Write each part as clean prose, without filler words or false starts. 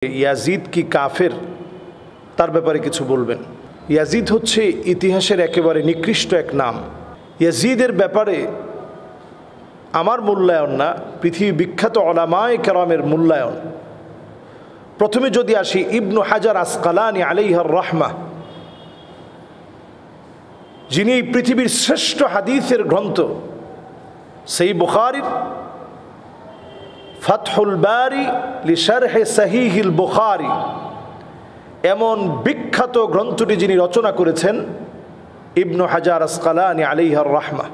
Yazid কি কাফের তার ব্যাপারে কিছু বলবেন। ইয়াজিদ হচ্ছে ইতিহাসের একেবারে নিকৃষ্ট এক নাম। ইয়াজিদের ব্যাপারে আমার মূল্যায়ন না, পৃথিবী বিখ্যাত উলামায়ে কেরামের মূল্যায়ন। প্রথমে যদি আসি ইবনু হাজার আসকালানি আলাইহির রাহমাহ, যিনি এই পৃথিবীর শ্রেষ্ঠ হাদিসের গ্রন্থ সহিহ বুখারীর ফাতহুল বারি লিশারহে সহিহিল বুখারী এমন বিখ্যাত গ্রন্থটি যিনি রচনা করেছেন, ইবনু হাজার আসকালানি আলাইহির রাহমাহ।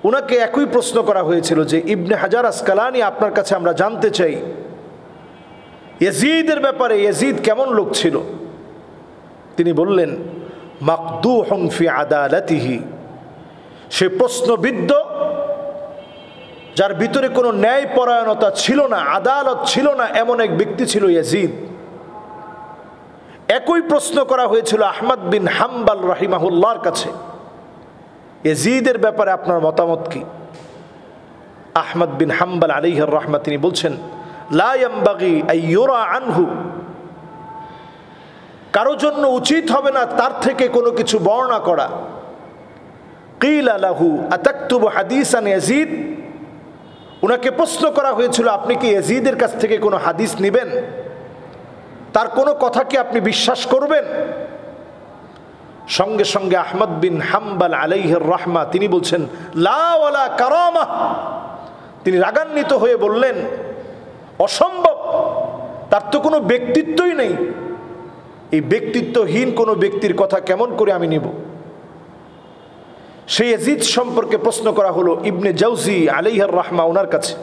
ওনাকে একই প্রশ্ন করা হয়েছিল যে ইবনে হাজার আসকালানি, আপনার কাছে আমরা জানতে চাই ইয়াজিদের ব্যাপারে, ইয়াজিদ কেমন লোক ছিল? তিনি বললেন, মাকদুহুন ফি আদালাতিহি, সে প্রশ্নবিদ্ধ, যার ভিতরে কোনো ন্যায়পরায়ণতা ছিল না, আদালত ছিল না, এমন এক ব্যক্তি ছিল ইয়াজিদ। একই প্রশ্ন করা হয়েছিল আহমদ বিন হাম্বল রাহিমাহুল্লাহর কাছে, ইয়াজিদের ব্যাপারে আপনার মতামত কি? আহমদ বিন হাম্বল আলাইহির রাহমাহ তিনি বলছেন, লা ইয়ামবাগি আইয়ুরা আনহু, কারো জন্য উচিত হবে না তার থেকে কোনো কিছু বর্ণনা করা। কিলা লাহু আতাকতুবু হাদিসান ইয়াজিদ, উনাকে প্রশ্ন করা হয়েছিল আপনি কি ইয়াজিদের কাছ থেকে কোনো হাদিস নেবেন, তার কোনো কথা কি আপনি বিশ্বাস করবেন? সঙ্গে সঙ্গে আহমদ বিন হাম্বল আলাইহির রাহমাহ তিনি বলছেন, লা ওয়ালা কারামাহ, তিনি রাগান্বিত হয়ে বললেন, অসম্ভব, তার তো কোনো ব্যক্তিত্বই নেই, এই ব্যক্তিত্বহীন কোনো ব্যক্তির কথা কেমন করে আমি নেব? সেই ইয়াজিদ সম্পর্কে প্রশ্ন করা হলো ইবনে জাওজি আলাইহির রাহমাহ ওনার কাছে,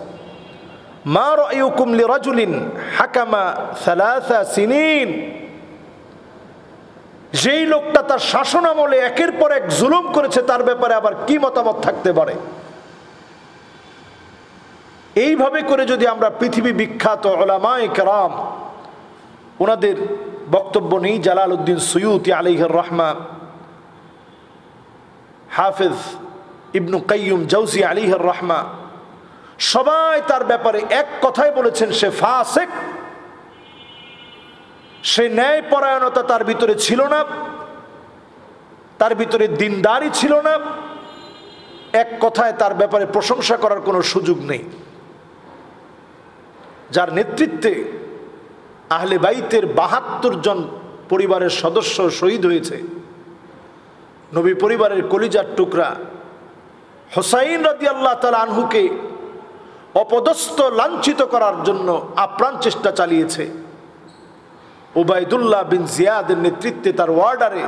মা রায়ুকুম লিরাজুলিন হাকামা সালাসা সিনিন, যেই লোকটা তার শাসনামলে একের পর এক জুলুম করেছে তার ব্যাপারে আবার কি মতামত থাকতে পারে? এইভাবে করে যদি আমরা পৃথিবী বিখ্যাত উলামায়ে কেরাম ওনাদের বক্তব্য নেই, জালালউদ্দিন সুয়ুতি আলাইহির রাহমাহ, হাফেজ ইবনু কাইয়ুম জাওজি আলাইহির রাহমাহ, সবাই তার ব্যাপারে এক কথাই বলেছেন, সে ফাসিক, সে ন্যায়পরায়ণতা তার ভিতরে ছিল না, তার ভিতরে দিনদারি ছিল না, এক কথায় তার ব্যাপারে প্রশংসা করার কোনো সুযোগ নেই। যার নেতৃত্বে আহলে বাইতের ৭২ জন পরিবারের সদস্য শহীদ হয়েছে, নবী পরিবারের কলিজার টুকরা হুসাইন রাদিয়াল্লাহু তাআলা আনহুকে অপদস্থ লাঞ্ছিত করার জন্য আপ্রাণ চেষ্টা চালিয়েছে। উবাইদুল্লাহ বিন জিয়াদের নেতৃত্বে তার ওয়ার্ডারে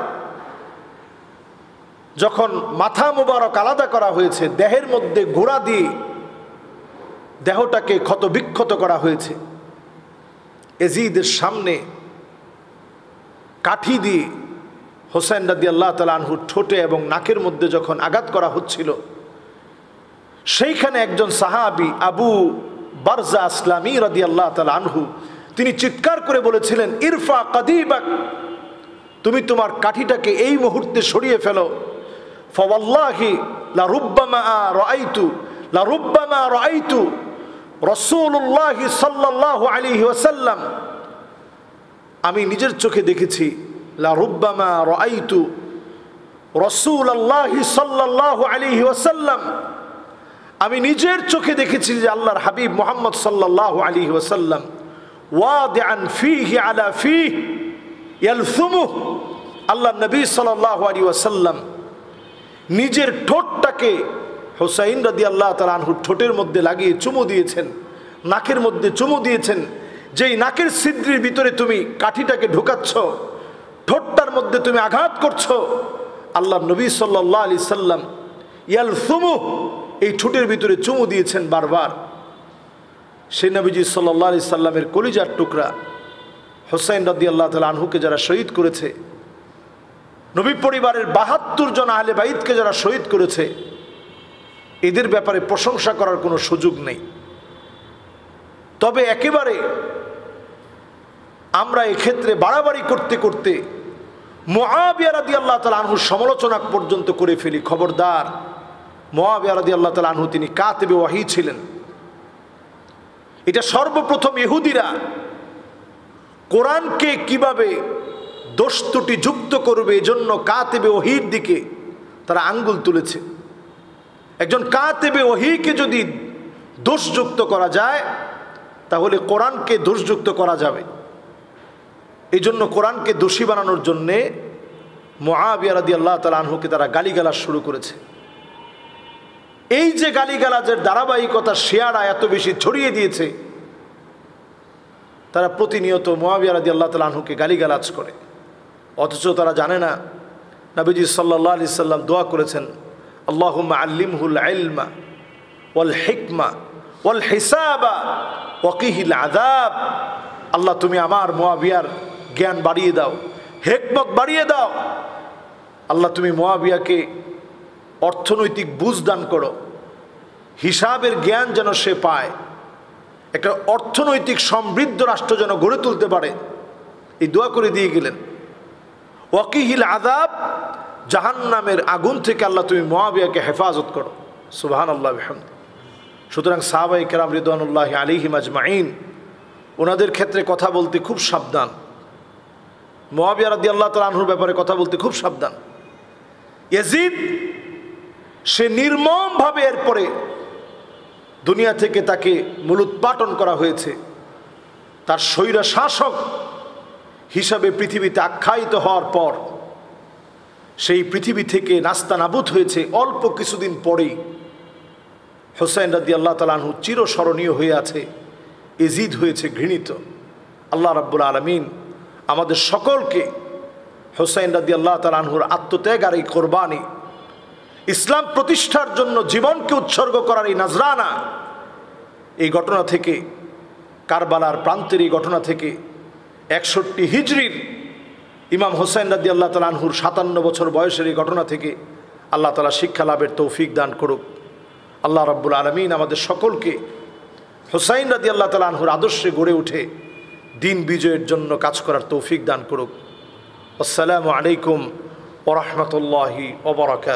যখন মাথা মুবারক আলাদা করা হয়েছে, দেহের মধ্যে ঘোড়া দিয়ে দেহটাকে ক্ষতবিক্ষত করা হয়েছে, ইয়াজিদের সামনে কাঠি দিয়ে হোসেন রাদিয়াল্লাহু তাআলা আনহুর ঠোঁটে এবং নাকের মধ্যে যখন আঘাত করা হচ্ছিল, সেইখানে একজন সাহাবী আবু বারজা আসলামী রাদিয়াল্লাহু তাআলা আনহু তিনি চিৎকার করে বলেছিলেন, ইরফা কাদিবাক, তুমি তোমার কাঠিটাকে এই মুহূর্তে সরিয়ে ফেলো। ফাওয়াল্লাহি লা রুব্বামা রাআইতু রাসূলুল্লাহি সাল্লাল্লাহু আলাইহি ওয়াসাল্লাম, আমি নিজের চোখে দেখেছি, লা রুব্বামা রাআইতু রাসূলুল্লাহি সাল্লাল্লাহু আলাইহি ওয়াসাল্লাম, আমি নিজের চোখে দেখেছি যে আল্লাহর হাবিব মুহাম্মদ সাল্লাল্লাহু আলাইহি ওয়াসাল্লাম ওয়াদিআন ফীহি আলা ফীহি ইয়ালসুমুহু, আল্লাহ নবী সাল্লাল্লাহু আলাইহি ওয়াসাল্লাম নিজের ঠোঁটটাকে হুসাইন রাদিয়াল্লাহু তাআলা আনহুর ঠোঁটের মধ্যে লাগিয়ে চুমু দিয়েছেন, নাকের মধ্যে চুমু দিয়েছেন। যেই নাকের ছিদ্রের ভিতরে তুমি কাঠিটাকে ঢোকাচ্ছ, ঠোঁটটার মধ্যে তুমি আঘাত করছো, আল্লাহ নবী সাল্লাল্লাহু আলাইহি সাল্লাম ইয়ালসুমুহু, এই ঠোঁটের ভিতরে চুমু দিয়েছেন বারবার। সেই নবীজি সাল্লাল্লাহু আলাইহি সাল্লামের কলিজার টুকরা হুসাইন রাদিয়াল্লাহু তাআলা আনহুকে যারা শহীদ করেছে, নবী পরিবারের ৭২ জন আহলে বাইতকে যারা শহীদ করেছে, এদের ব্যাপারে প্রশংসা করার কোনো সুযোগ নেই। তবে একেবারে আমরা এক্ষেত্রে বাড়াবাড়ি করতে করতে মুআবিয়া রাদিয়াল্লাহু তাআলা আনহুর সমালোচনা পর্যন্ত করে ফেলি। খবরদার, মুআবিয়া রাদিয়াল্লাহু তাআলা আনহু তিনি কাতিবে ওয়াহী ছিলেন। এটা সর্বপ্রথম ইহুদিরা কোরআনকে কিভাবে দোষ ত্রুটি যুক্ত করবে এজন্য কাতিবে ওহীর দিকে তারা আঙ্গুল তুলেছে। একজন কাতিবে ওহীকে যদি দোষযুক্ত করা যায় তাহলে কোরআনকে দোষযুক্ত করা যাবে। এই জন্য কোরআনকে দোষী বানানোর জন্যে মুআবিয়া রাদিয়াল্লাহু তাআলা আনহুকে তারা গালিগালাজ শুরু করেছে। এই যে গালিগালাজের ধারাবাহিকতা শিয়ারা এত বেশি ছড়িয়ে দিয়েছে, তারা প্রতিনিয়ত মুআবিয়া রাদিয়াল্লাহু তাআলা আনহুকে গালিগালাজ করে, অথচ তারা জানে না নবীজি সাল্লাল্লাহু আলাইহি সাল্লাম দোয়া করেছেন, আল্লাহুম্মা আল্লিমহুল ইলমা ওয়াল হিকমা ওয়াল হিসাবা ওয়াকিহিল আযাব। আল্লাহ তুমি আমার মুআবিয়ার জ্ঞান বাড়িয়ে দাও, হিকমত বাড়িয়ে দাও। আল্লাহ তুমি মুআবিয়াকে অর্থনৈতিক বুঝ দান করো, হিসাবের জ্ঞান যেন সে পায়, একটা অর্থনৈতিক সমৃদ্ধ রাষ্ট্র যেন গড়ে তুলতে পারে। এই দোয়া করে দিয়ে গেলেন। ওয়াকিহিল আযাব, জাহান্নামের আগুন থেকে আল্লাহ তুমি মুআবিয়াকে হেফাজত করো। সুবহানাল্লাহ বিহামদি। সুতরাং সাহাবায়ে কেরাম রিদওয়ানুল্লাহি আলাইহিম আজমাইন ওনাদের ক্ষেত্রে কথা বলতে খুব সাবধান, মুআবিয়া রাদিয়াল্লাহু তাআলা আনহুর ব্যাপারে কথা বলতে খুব সাবধান। ইয়াজিদ সে নির্মমভাবে এরপরে দুনিয়া থেকে তাকে মূলোৎপাটন করা হয়েছে। তার স্বৈরা শাসক হিসাবে পৃথিবীতে আখ্যায়িত হওয়ার পর সেই পৃথিবী থেকে নাস্তানাবুদ হয়েছে। অল্প কিছুদিন পরেই হুসাইন রাদিয়াল্লাহু তাআলা আনহু চিরস্মরণীয় হয়ে আছে, ইয়াজিদ হয়েছে ঘৃণিত। আল্লাহ রাব্বুল আলামিন আমাদের সকলকে হুসাইন রাদিয়াল্লাহু তাআলা আনহুর আত্মত্যাগ আর এই কোরবানি, ইসলাম প্রতিষ্ঠার জন্য জীবনকে উৎসর্গ করার এই নাজরানা, এই ঘটনা থেকে, কারবালার প্রান্তের এই ঘটনা থেকে 61 হিজরির ইমাম হুসাইন রাদিয়াল্লাহু তাআলা আনহুর 57 বছর বয়সের এই ঘটনা থেকে আল্লাহ তাআলা শিক্ষা লাভের তৌফিক দান করুক। আল্লাহ রাব্বুল আলামিন আমাদের সকলকে হুসাইন রাদিয়াল্লাহু তাআলা আনহুর আদর্শে গড়ে উঠে দিন বিজয়ের জন্য কাজ করার তৌফিক দান করুক। আসসালামু আলাইকুম ওয়া রাহমাতুল্লাহি ওয়া বারাকাতুহু।